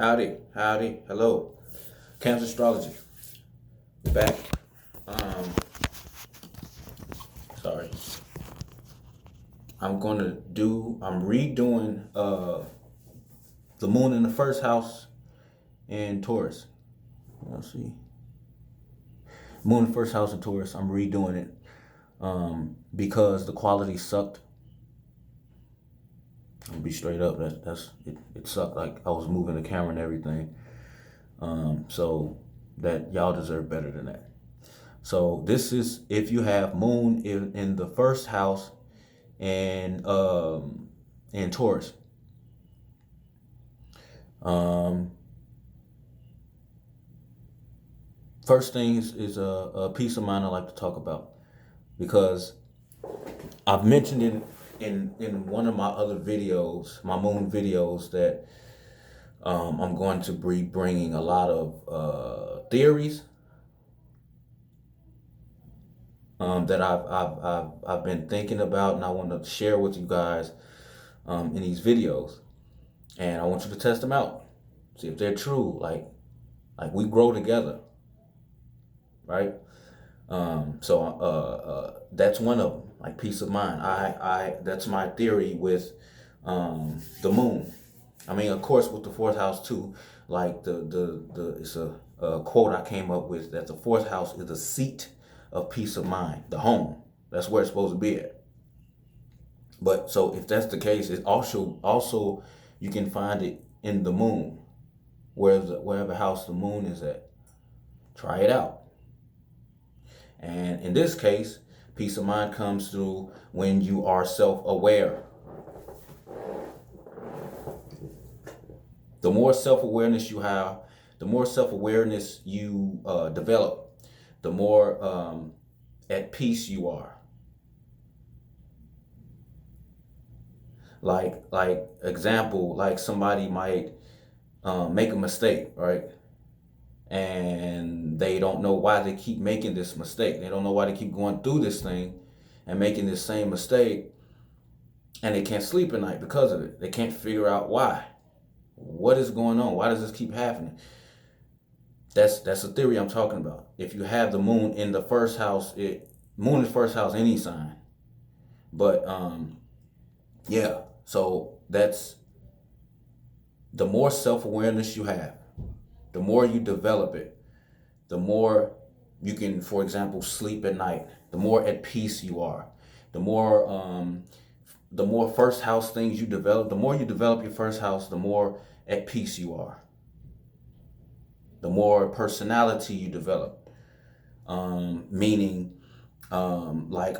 Howdy, hello. Cancer astrology. Back. Um, Sorry. I'm redoing the moon in the first house in Taurus. Let's see. Moon in the first house in Taurus. I'm redoing it because the quality sucked. I'll be straight up. It sucked. Like I was moving the camera and everything. So that y'all deserve better than that. So this is if you have moon in the first house and in Taurus. Um, First thing is a peace of mind I like to talk about because I've mentioned it in one of my other videos, my moon videos, that I'm going to be bringing a lot of theories that I've been thinking about, and I want to share with you guys in these videos, and I want you to test them out, see if they're true. Like we grow together, right? That's one of them. Like peace of mind. I that's my theory with the moon. I mean, of course, with the fourth house too. Like the it's a quote I came up with that the fourth house is the seat of peace of mind, the home. That's where it's supposed to be at. But so if that's the case, it also you can find it in the moon, wherever house the moon is at. Try it out. And in this case, peace of mind comes through when you are self-aware. The more self-awareness you have, the more self-awareness you develop, the more at peace you are. Like example, like somebody might make a mistake, right? And they don't know why they keep making this mistake. They don't know why they keep going through this thing and making this same mistake, and they can't sleep at night because of it. They can't figure out why. What is going on? Why does this keep happening? That's a theory I'm talking about. If you have the moon in the first house, moon in the first house, any sign. But yeah, so that's the more self-awareness you have, the more you develop it, the more you can, for example, sleep at night, the more at peace you are, the more first house things you develop, the more you develop your first house, the more at peace you are, the more personality you develop, meaning like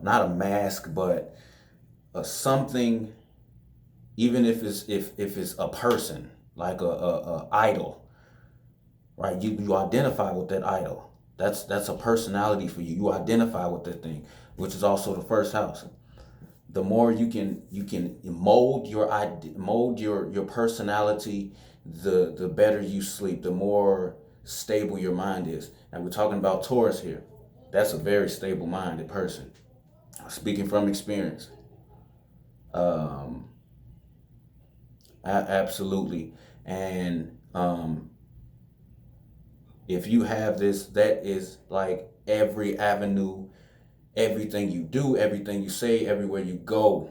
not a mask, but something, even if it's a person, like a idol, right? You identify with that idol. That's a personality for you. You identify with that thing, which is also the first house. The more you can mold your personality, the better you sleep, the more stable your mind is. And we're talking about Taurus here. That's a very stable-minded person. Speaking from experience. Absolutely. And if you have this, that is like every avenue, everything you do, everything you say, everywhere you go,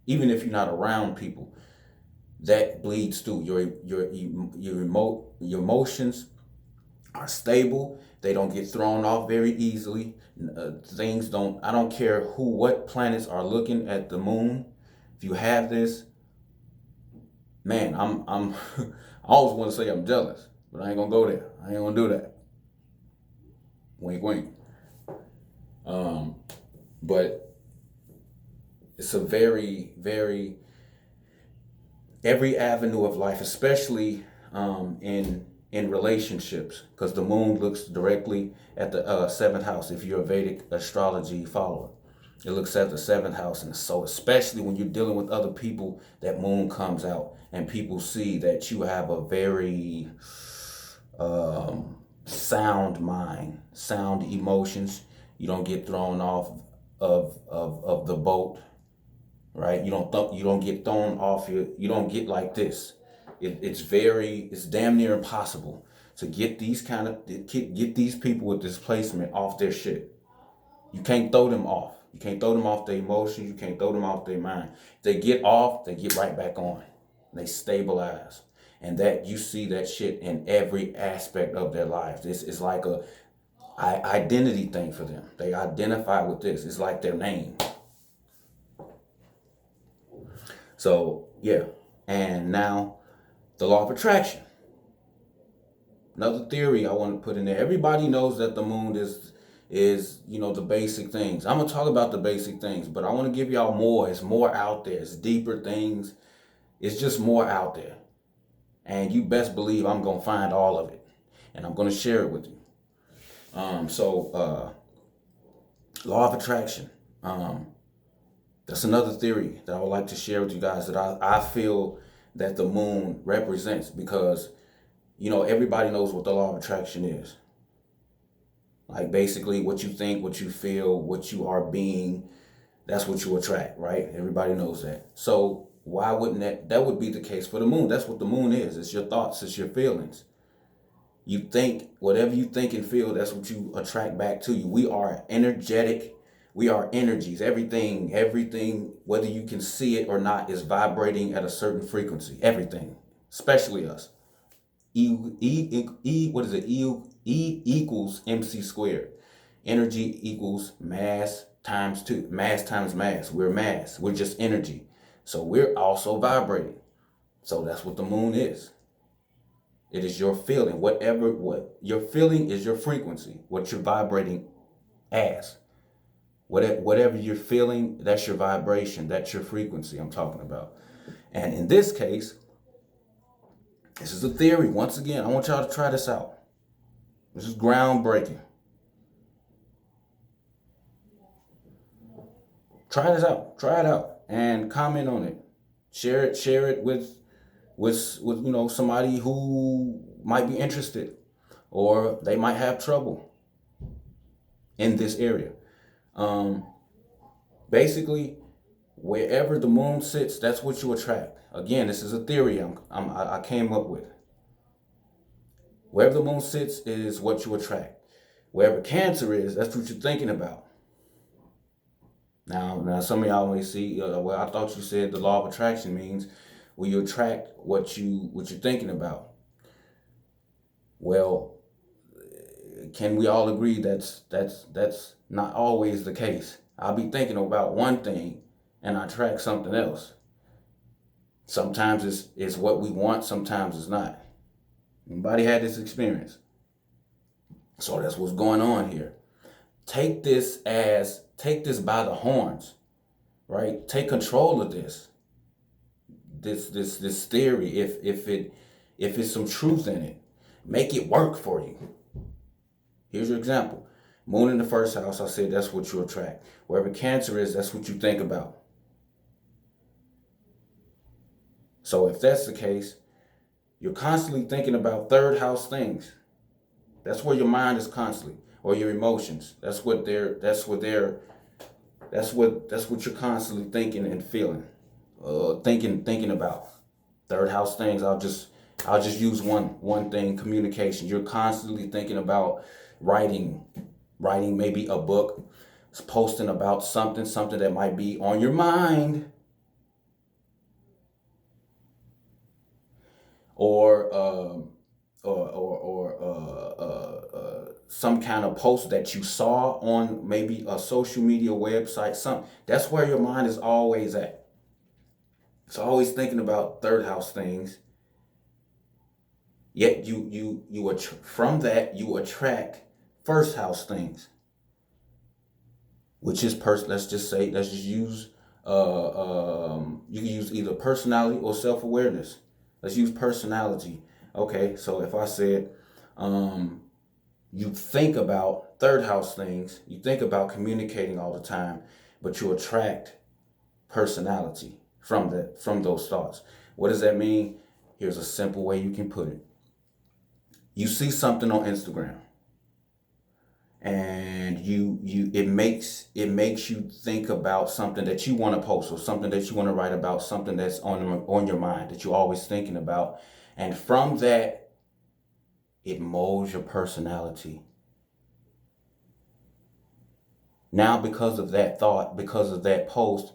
even if you're not around people, that bleeds through. Your emotions are stable. They don't get thrown off very easily. Things don't. I don't care what planets are looking at the moon. If you have this, man, I'm I always want to say I'm jealous, but I ain't gonna go there. I ain't gonna do that. Wink, wink. But it's a very, very every avenue of life, especially in relationships, because the moon looks directly at the seventh house. If you're a Vedic astrology follower, it looks at the seventh house, and so especially when you're dealing with other people, that moon comes out, and people see that you have a very sound mind, sound emotions. You don't get thrown off of the boat. right? You don't get thrown off you don't get like this. It's damn near impossible to get get these people with displacement off their shit. You can't throw them off. You can't throw them off their emotions. You can't throw them off their mind. If they get off, they get right back on. They stabilize. And that you see that shit in every aspect of their lives. This is like a identity thing for them. They identify with this. It's like their name. So yeah. And now the law of attraction. Another theory I want to put in there. Everybody knows that the moon is the basic things. I'm gonna talk about the basic things, but I want to give y'all more. It's more out there. It's deeper things. It's just more out there. And you best believe I'm gonna find all of it. And I'm gonna share it with you. Law of attraction. That's another theory that I would like to share with you guys that I feel that the moon represents, because everybody knows what the law of attraction is. Like basically what you think, what you feel, what you are being, that's what you attract, right? Everybody knows that. So why wouldn't that would be the case for the moon? That's what the moon is. It's your thoughts, it's your feelings. You think, whatever you think and feel, that's what you attract back to you. We are energetic. We are energies. Everything, whether you can see it or not, is vibrating at a certain frequency. Everything, especially us. What is it? E equals MC squared. Energy equals mass times 2. Mass times mass. We're mass. We're just energy. So we're also vibrating. So that's what the moon is. It is your feeling. What your feeling is your frequency. What you're vibrating as. Whatever you're feeling, that's your vibration. That's your frequency I'm talking about. And in this case, this is a theory. Once again, I want y'all to try this out. This is groundbreaking. Try this out. Try it out and comment on it. Share it with somebody who might be interested, or they might have trouble in this area. Basically, wherever the moon sits, that's what you attract. Again, this is a theory I came up with. Wherever the moon sits is what you attract. Wherever Cancer is, that's what you're thinking about. Now, some of y'all may see, well, I thought you said the law of attraction means you attract what you're thinking about. Well, can we all agree that's not always the case? I'll be thinking about one thing and I attract something else. Sometimes it's what we want, sometimes it's not. Anybody had this experience? So that's what's going on here. Take this by the horns, right? Take control of this theory. If it's some truth in it, make it work for you. Here's your example. Moon in the first house, I said that's what you attract. Wherever Cancer is, that's what you think about. So if that's the case, you're constantly thinking about third house things. That's where your mind is constantly, or your emotions. That's what you're constantly thinking and feeling, thinking about. Third house things. I'll just use one thing: communication. You're constantly thinking about writing maybe a book, posting about something that might be on your mind, or some kind of post that you saw on maybe a social media website. That's where your mind is always at. It's always thinking about third house things. Yet from that you attract first house things, which is let's just use you can use either personality or self-awareness. Let's use personality. Okay, so if I said you think about third house things, you think about communicating all the time, but you attract personality from those thoughts. What does that mean? Here's a simple way you can put it. You see something on Instagram and it makes you think about something that you want to post, or something that you want to write about, something that's on your mind that you're always thinking about, and from that it molds your personality. Now, because of that thought, because of that post,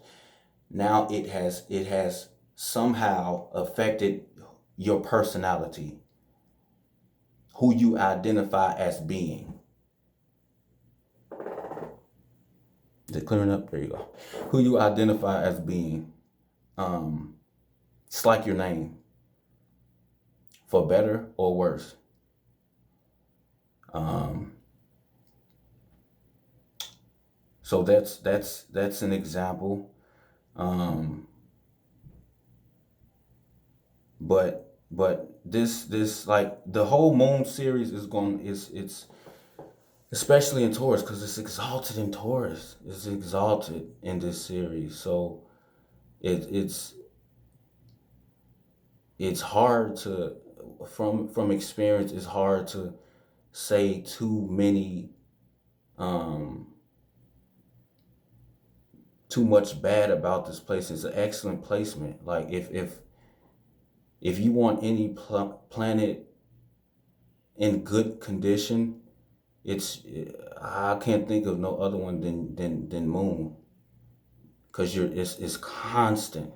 now it has somehow affected your personality, who you identify as being. Is it clearing up? There you go. Who you identify as being. It's like your name, for better or worse. Um, so that's an example. Um, but this like the whole Moon series is going is it's especially in Taurus, because it's exalted in Taurus. It's exalted in this series. So it's it's hard to, from experience, it's hard to say um too much bad about this place. It's an excellent placement. Like if you want any planet in good condition, it's I can't think of no other one than Moon, because it's constant.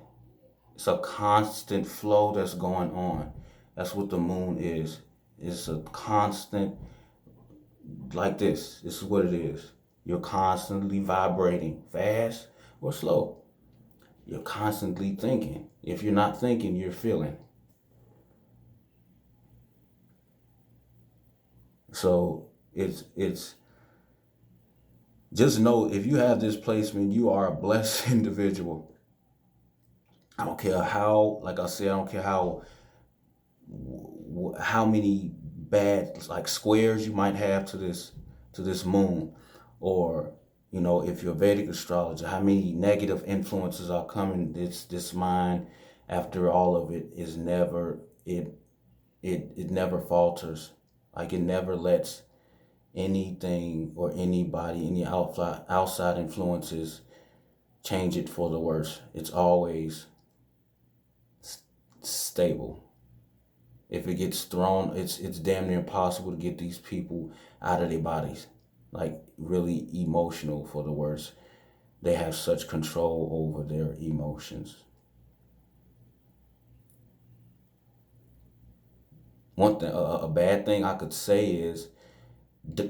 It's a constant flow that's going on. That's what the Moon is. It's a constant, like this. This is what it is. You're constantly vibrating, fast or slow. You're constantly thinking. If you're not thinking, you're feeling. So it's just know, if you have this placement, you are a blessed individual. I don't care how, like I said, I don't care how many bad like squares you might have to this moon, or if you're a Vedic astrologer, how many negative influences are coming. This mind, after all of it, is never it never falters. Like, it never lets anything or anybody, any outside influences, change it for the worse. It's always stable. If it gets thrown, it's damn near impossible to get these people out of their bodies. Like, really emotional for the worst. They have such control over their emotions. One thing, a bad thing I could say is,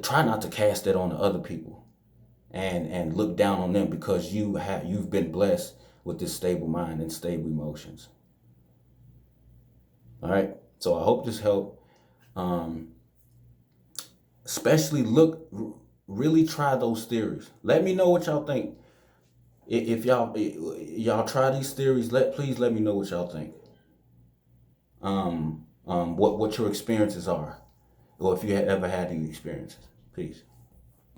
try not to cast that on the other people, and look down on them, because you've been blessed with this stable mind and stable emotions. All right. So I hope this helped. Um, Especially really try those theories. Let me know what y'all think. If y'all try these theories, please let me know what y'all think. What your experiences are, or if you ever had any experiences. Peace.